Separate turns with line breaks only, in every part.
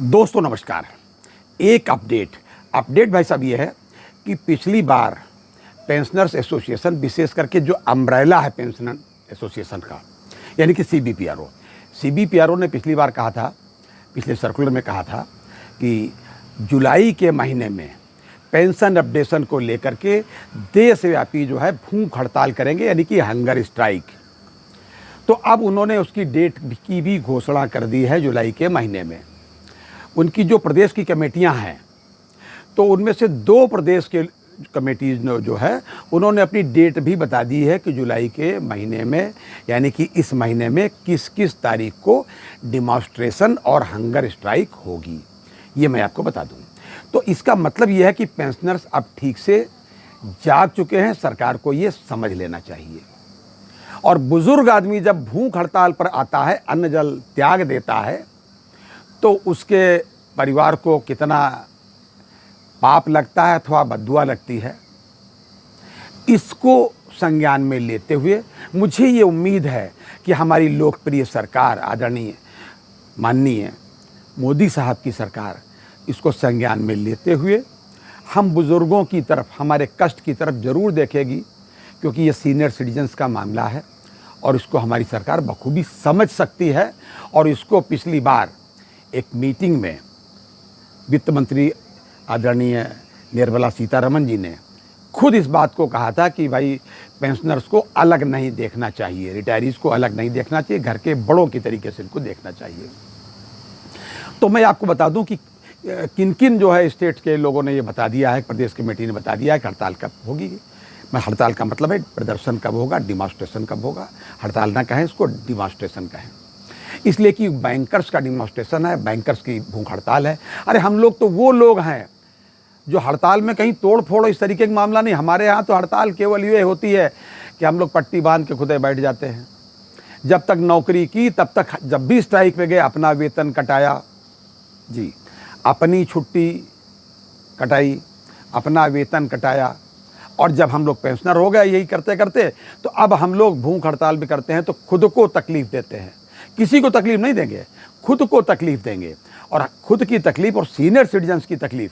दोस्तों नमस्कार। एक अपडेट भाई साहब ये है कि पिछली बार पेंशनर्स एसोसिएशन, विशेष करके जो अम्ब्रेला है पेंशनर एसोसिएशन का, यानी कि सीबीपीआरओ ने पिछली बार कहा था, पिछले सर्कुलर में कहा था कि जुलाई के महीने में पेंशन अपडेशन को लेकर के देशव्यापी जो है भूख हड़ताल करेंगे, यानी कि हंगर स्ट्राइक। तो अब उन्होंने उसकी डेट की भी घोषणा कर दी है जुलाई के महीने में। उनकी जो प्रदेश की कमेटियां हैं, तो उनमें से 2 प्रदेश के कमेटीज जो है उन्होंने अपनी डेट भी बता दी है कि जुलाई के महीने में, यानी कि इस महीने में किस किस तारीख को डिमॉन्स्ट्रेशन और हंगर स्ट्राइक होगी, ये मैं आपको बता दूं। तो इसका मतलब ये है कि पेंशनर्स अब ठीक से जाग चुके हैं, सरकार को ये समझ लेना चाहिए। और बुजुर्ग आदमी जब भूख हड़ताल पर आता है, अन्न जल त्याग देता है, तो उसके परिवार को कितना पाप लगता है अथवा बद्दुआ लगती है, इसको संज्ञान में लेते हुए मुझे ये उम्मीद है कि हमारी लोकप्रिय सरकार, आदरणीय माननीय मोदी साहब की सरकार, इसको संज्ञान में लेते हुए हम बुज़ुर्गों की तरफ, हमारे कष्ट की तरफ ज़रूर देखेगी, क्योंकि ये सीनियर सिटीजन्स का मामला है और इसको हमारी सरकार बखूबी समझ सकती है। और इसको पिछली बार एक मीटिंग में वित्त मंत्री आदरणीय निर्मला सीतारमण जी ने खुद इस बात को कहा था कि भाई पेंशनर्स को अलग नहीं देखना चाहिए, रिटायरीज को अलग नहीं देखना चाहिए, घर के बड़ों की तरीके से इनको देखना चाहिए। तो मैं आपको बता दूं कि किन किन जो है स्टेट के लोगों ने ये बता दिया है, प्रदेश कमेटी ने बता दिया है कि हड़ताल कब होगी। मैं हड़ताल का मतलब है प्रदर्शन कब होगा, डिमॉन्स्ट्रेशन कब होगा। हड़ताल ना कहें, इसको डिमॉन्स्ट्रेशन कहें, इसलिए कि बैंकर्स का डिमॉन्स्ट्रेशन है, बैंकर्स की भूख हड़ताल है। अरे हम लोग तो वो लोग हैं जो हड़ताल में कहीं तोड़ फोड़ इस तरीके का मामला नहीं। हमारे यहाँ तो हड़ताल केवल ये होती है कि हम लोग पट्टी बांध के खुदे बैठ जाते हैं। जब तक नौकरी की तब तक, जब भी स्ट्राइक में गए अपना वेतन कटाया, जी, अपनी छुट्टी कटाई, अपना वेतन कटाया। और जब हम लोग पेंशनर हो गए यही करते करते, तो अब हम लोग भूख हड़ताल भी करते हैं तो खुद को तकलीफ देते हैं। किसी को तकलीफ नहीं देंगे, खुद को तकलीफ देंगे। और खुद की तकलीफ और सीनियर सिटीजन्स की तकलीफ,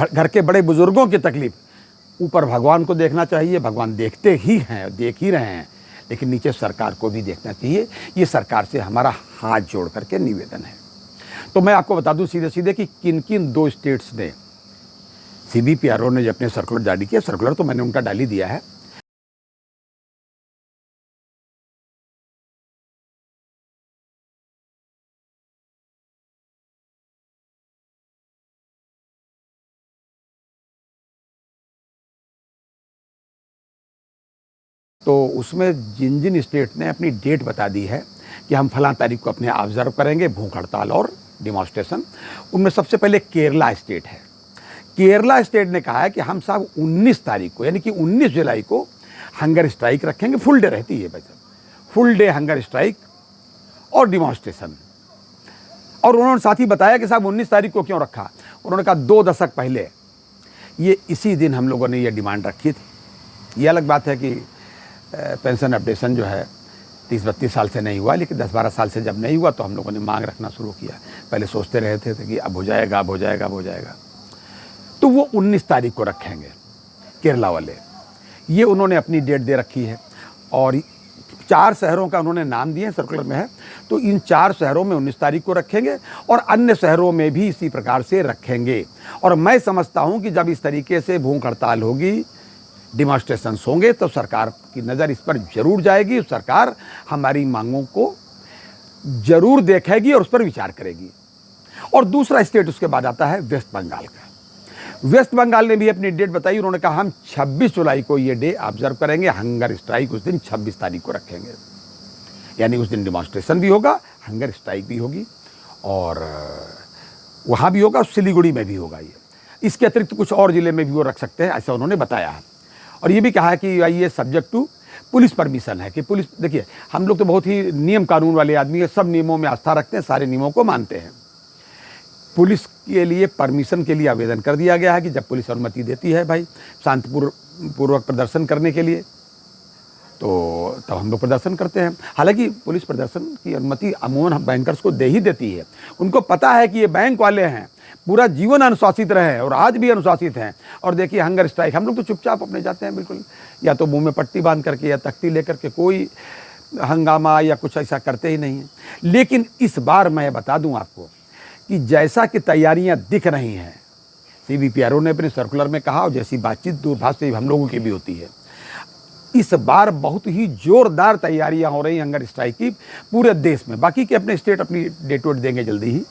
घर के बड़े बुजुर्गों की तकलीफ, ऊपर भगवान को देखना चाहिए। भगवान देखते ही हैं, देख ही रहे हैं, लेकिन नीचे सरकार को भी देखना चाहिए। ये सरकार से हमारा हाथ जोड़ करके निवेदन है। तो मैं आपको बता दूं सीधे सीधे कि किन किन 2 स्टेट्स ने, सीबीपीआरओ ने जो अपने सर्कुलर जारी किया, सर्कुलर तो मैंने उनका डाल ही दिया है। तो उसमें जिन जिन स्टेट ने अपनी डेट बता दी है कि हम फलां तारीख को अपने ऑब्जर्व करेंगे भूख हड़ताल और डिमॉन्स्ट्रेशन, उनमें सबसे पहले केरला स्टेट है। केरला स्टेट ने कहा है कि हम साहब 19 तारीख को, यानी कि 19 जुलाई को हंगर स्ट्राइक रखेंगे। फुल डे रहती है भाई साहब, फुल डे हंगर स्ट्राइक और डिमॉन्स्ट्रेशन। और उन्होंने साथ ही बताया कि साहब 19 तारीख को क्यों रखा। उन्होंने कहा 2 दशक पहले ये इसी दिन हम लोगों ने ये डिमांड रखी थी। ये अलग बात है कि पेंशन अपडेशन जो है 30-32 साल से नहीं हुआ, लेकिन 10-12 साल से जब नहीं हुआ तो हम लोगों ने मांग रखना शुरू किया। पहले सोचते रहते थे कि अब हो जाएगा, अब हो जाएगा, अब हो जाएगा। तो वो 19 तारीख को रखेंगे केरला वाले, ये उन्होंने अपनी डेट दे रखी है। और 4 शहरों का उन्होंने नाम दिए, सर्कुलर में है। तो इन 4 शहरों में 19 तारीख को रखेंगे और अन्य शहरों में भी इसी प्रकार से रखेंगे। और मैं समझता हूँ कि जब इस तरीके से भूख हड़ताल होगी, डिमॉन्स्ट्रेशन होंगे, तो सरकार की नज़र इस पर जरूर जाएगी। सरकार हमारी मांगों को जरूर देखेगी और उस पर विचार करेगी। और दूसरा स्टेट उसके बाद आता है वेस्ट बंगाल का। वेस्ट बंगाल ने भी अपनी डेट बताई। उन्होंने कहा हम 26 जुलाई को ये डे ऑब्जर्व करेंगे, हंगर स्ट्राइक उस दिन 26 तारीख को रखेंगे। यानी उस दिन डिमॉन्स्ट्रेशन भी होगा, हंगर स्ट्राइक भी होगी, और वहाँ भी होगा, सिलीगुड़ी में भी होगा। ये इसके अतिरिक्त कुछ और ज़िले में भी वो रख सकते हैं, ऐसा उन्होंने बताया है। और ये भी कहा है कि ये सब्जेक्ट टू पुलिस परमिशन है, कि पुलिस, देखिए हम लोग तो बहुत ही नियम कानून वाले आदमी हैं, सब नियमों में आस्था रखते हैं, सारे नियमों को मानते हैं। पुलिस के लिए परमिशन के लिए आवेदन कर दिया गया है कि जब पुलिस अनुमति देती है भाई शांतिपूर्वक प्रदर्शन करने के लिए, तो तब हम लोग प्रदर्शन करते हैं। हालांकि पुलिस प्रदर्शन की अनुमति अमूमन हम बैंकर्स को दे ही देती है। उनको पता है कि ये बैंक वाले हैं, पूरा जीवन अनुशासित रहे और आज भी अनुशासित हैं। और देखिए हंगर स्ट्राइक, हम लोग तो चुपचाप अपने जाते हैं बिल्कुल, या तो मुंह में पट्टी बांध करके या तख्ती लेकर के, कोई हंगामा या कुछ ऐसा करते ही नहीं है। लेकिन इस बार मैं बता दूं आपको कि जैसा कि तैयारियां दिख रही हैं, CBPRO ने अपने सर्कुलर में कहा, और जैसी बातचीत दूरभाष से हम लोगों की भी होती है, इस बार बहुत ही जोरदार तैयारियां हो रही हैं हंगर स्ट्राइक की पूरे देश में। बाकी के अपने स्टेट अपनी डेट वेट देंगे जल्दी ही,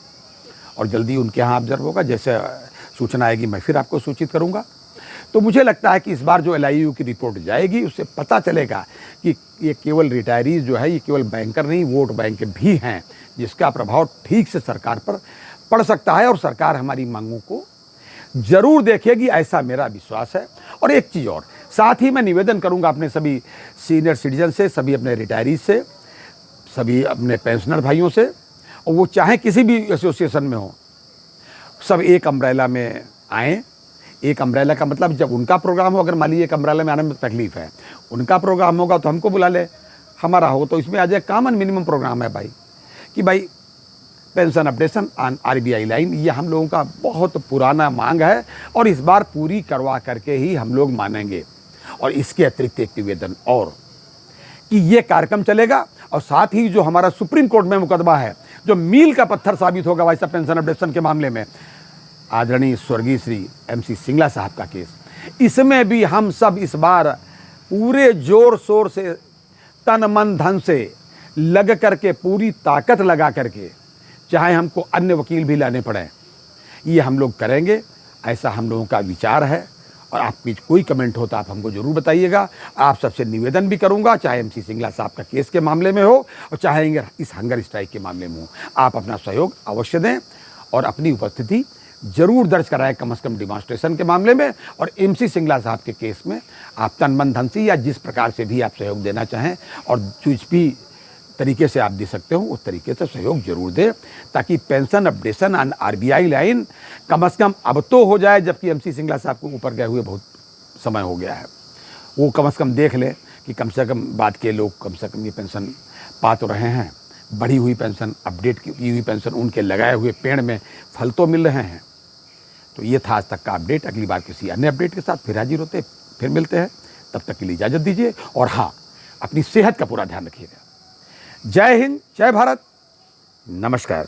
और जल्दी उनके यहाँ ऑब्जर्व होगा। जैसे सूचना आएगी मैं फिर आपको सूचित करूँगा। तो मुझे लगता है कि इस बार जो LIU की रिपोर्ट जाएगी उससे पता चलेगा कि ये केवल रिटायरीज जो है, ये केवल बैंकर नहीं, वोट बैंक भी हैं, जिसका प्रभाव ठीक से सरकार पर पड़ सकता है। और सरकार हमारी मांगों को जरूर देखेगी, ऐसा मेरा विश्वास है। और एक चीज़ और, साथ ही मैं निवेदन करूंगा अपने सभी सीनियर सिटीजन से, सभी अपने रिटायरीज से, सभी अपने पेंशनर भाइयों से, और वो चाहे किसी भी एसोसिएशन में हो, सब एक अम्ब्रेला में आएँ। एक अम्ब्रेला का मतलब जब उनका प्रोग्राम हो, अगर मान लीजिए एक अम्ब्रेला में आने में तकलीफ है, उनका प्रोग्राम होगा तो हमको बुला ले, हमारा हो तो इसमें आ जाए। कॉमन मिनिमम प्रोग्राम है भाई, कि भाई pension updation on RBI line, ये हम लोगों का बहुत पुराना मांग है और इस बार पूरी करवा करके ही हम लोग मानेंगे। और इसके अतिरिक्त एक निवेदन और, कि ये कार्यक्रम चलेगा, और साथ ही जो हमारा सुप्रीम कोर्ट में मुकदमा है, जो मील का पत्थर साबित होगा भाई साहब पेंशन अपडेशन के मामले में, आदरणीय स्वर्गीय श्री MC सिंगला साहब का केस, इसमें भी हम सब इस बार पूरे जोर शोर से, तन मन धन से लग करके, पूरी ताकत लगा करके, चाहे हमको अन्य वकील भी लाने पड़े, ये हम लोग करेंगे। ऐसा हम लोगों का विचार है। और आपकी कोई कमेंट हो तो आप हमको ज़रूर बताइएगा। आप सबसे निवेदन भी करूंगा, चाहे MC सिंगला साहब का केस के मामले में हो और चाहे इस हंगर स्ट्राइक के मामले में हो, आप अपना सहयोग अवश्य दें और अपनी उपस्थिति जरूर दर्ज कराएं, कम से कम डिमॉन्स्ट्रेशन के मामले में। और MC सिंगला साहब के केस में आप तन मन धन से या जिस प्रकार से भी आप सहयोग देना चाहें और जिस भी तरीके से आप दे सकते हो उस तरीके से सहयोग जरूर दें, ताकि pension updation on RBI line कम से कम अब तो हो जाए, जबकि MC सिंगला साहब को ऊपर गए हुए बहुत समय हो गया है। वो कम से कम देख ले कि कम से कम बाद के लोग कम से कम ये पेंशन पा तो रहे हैं, बढ़ी हुई पेंशन, अपडेट की हुई पेंशन, उनके लगाए हुए पेड़ में फल तो मिल रहे हैं। तो ये था आज तक का अपडेट। अगली बार किसी अन्य अपडेट के साथ फिर हाजिर होते, फिर मिलते हैं। तब तक के लिए इजाज़त दीजिए, और हाँ, अपनी सेहत का पूरा ध्यान रखिएगा। जय हिंद, जय भारत, नमस्कार।